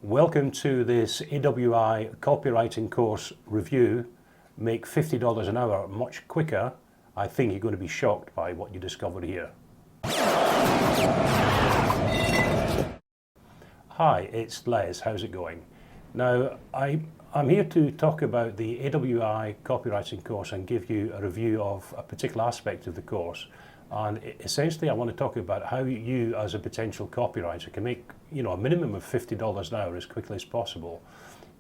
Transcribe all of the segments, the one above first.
Welcome to this AWAI copywriting course review. Make $50 an hour much quicker. I think you're going to be shocked by what you discover here. Hi, it's Les. How's it going? Now, I'm here to talk about the AWAI copywriting course and give you a review of a particular aspect of the course. And essentially, I want to talk about how you, as a potential copywriter, can make a minimum of $50 an hour as quickly as possible.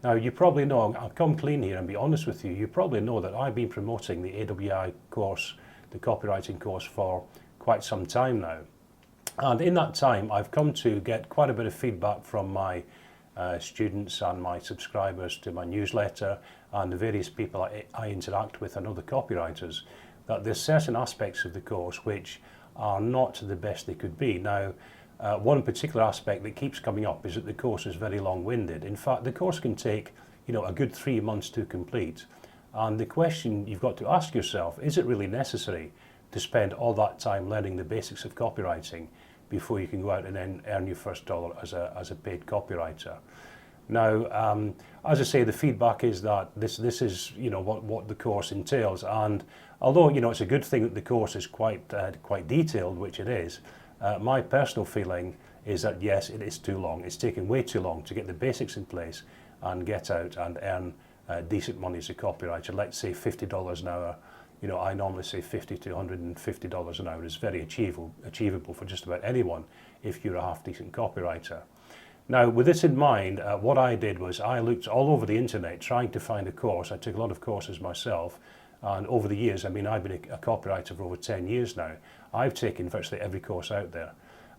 Now, you probably know, I'll come clean here and be honest with you, you probably know that I've been promoting the AWAI course, the copywriting course, for quite some time now. And in that time, I've come to get quite a bit of feedback from my students and my subscribers to my newsletter and the various people I interact with and other copywriters, that there's certain aspects of the course which are not the best they could be. Now, one particular aspect that keeps coming up is that the course is very long-winded. In fact, the course can take, a good 3 months to complete. And the question you've got to ask yourself, is it really necessary to spend all that time learning the basics of copywriting before you can go out and then earn your first dollar as a paid copywriter? Now, as I say, the feedback is that this is what the course entails, and although it's a good thing that the course is quite detailed, which it is, my personal feeling is that yes, it is too long. It's taking way too long to get the basics in place and get out and earn decent money as a copywriter. Let's say $50 an hour. I normally say $50 to $150 an hour is very achievable for just about anyone if you're a half-decent copywriter. Now, with this in mind, what I did was I looked all over the internet trying to find a course. I took a lot of courses myself, and over the years, I've been a copywriter for over 10 years now. I've taken virtually every course out there.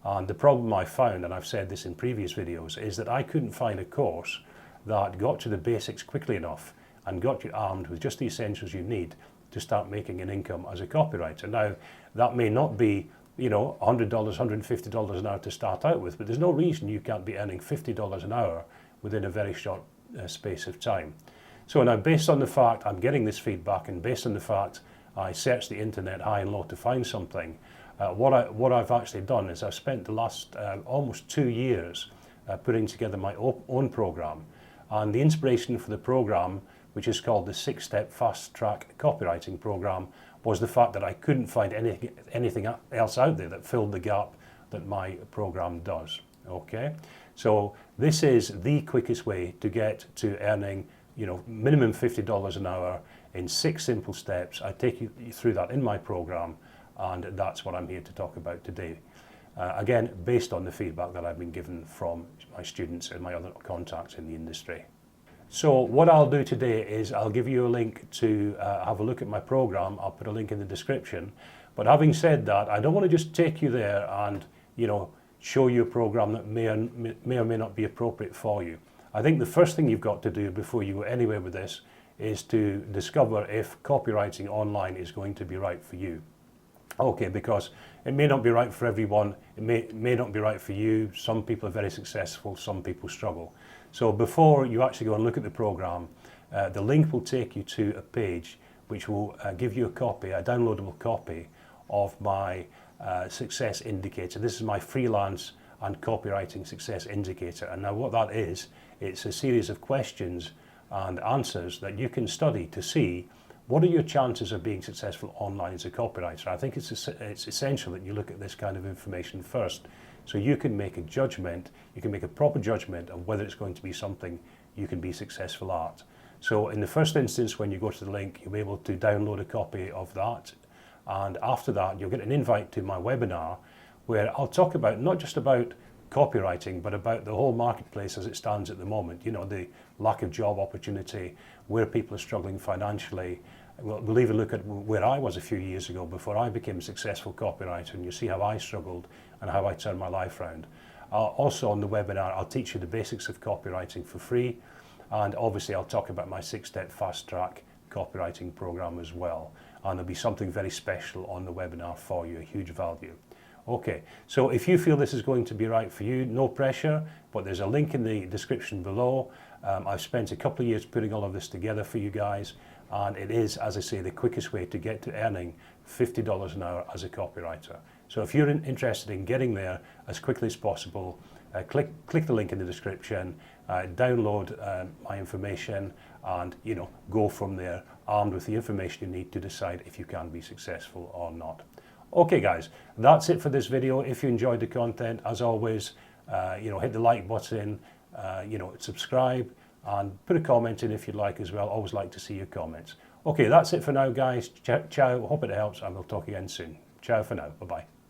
And the problem I found, and I've said this in previous videos, is that I couldn't find a course that got to the basics quickly enough and got you armed with just the essentials you need to start making an income as a copywriter. Now, that may not be $100, $150 an hour to start out with, but there's no reason you can't be earning $50 an hour within a very short space of time. So now, based on the fact I'm getting this feedback, and based on the fact I searched the internet high and low to find something, what I've actually done is I've spent the last almost 2 years putting together my own program. And the inspiration for the program, which is called the 6-Step Fast Track Copywriting Program, was the fact that I couldn't find anything else out there that filled the gap that my program does. Okay, so this is the quickest way to get to earning minimum $50 an hour in 6 simple steps. I take you through that in my program, and that's what I'm here to talk about today. Again, based on the feedback that I've been given from my students and my other contacts in the industry. So what I'll do today is I'll give you a link to have a look at my program. I'll put a link in the description. But having said that, I don't want to just take you there and show you a program that may or may not be appropriate for you. I think the first thing you've got to do before you go anywhere with this is to discover if copywriting online is going to be right for you. Okay, because it may not be right for everyone. It may not be right for you. Some people are very successful, some people struggle. So before you actually go and look at the program, the link will take you to a page which will give you a downloadable copy of my success indicator. This is my freelance and copywriting success indicator. And now what that is, it's a series of questions and answers that you can study to see what are your chances of being successful online as a copywriter. I think it's essential that you look at this kind of information first, so you can make a judgment, you can make a proper judgment of whether it's going to be something you can be successful at. So in the first instance, when you go to the link, you'll be able to download a copy of that. And after that, you'll get an invite to my webinar where I'll talk about not just about copywriting, but about the whole marketplace as it stands at the moment. The lack of job opportunity, where people are struggling financially. We'll even look at where I was a few years ago before I became a successful copywriter, and you see how I struggled and how I turned my life around. Also on the webinar, I'll teach you the basics of copywriting for free, and obviously I'll talk about my 6-Step Fast Track Copywriting Program as well. And there'll be something very special on the webinar for you, a huge value. Okay, so if you feel this is going to be right for you, no pressure, but there's a link in the description below. I've spent a couple of years putting all of this together for you guys, and it is, as I say, the quickest way to get to earning $50 an hour as a copywriter. So if you're interested in getting there as quickly as possible, click the link in the description, download my information, and go from there armed with the information you need to decide if you can be successful or not. Okay guys, that's it for this video. If you enjoyed the content, as always, hit the like button, subscribe, and put a comment in if you'd like as well. Always like to see your comments. Okay, that's it for now guys. Ciao, hope it helps, and we'll talk again soon. Ciao for now, bye-bye.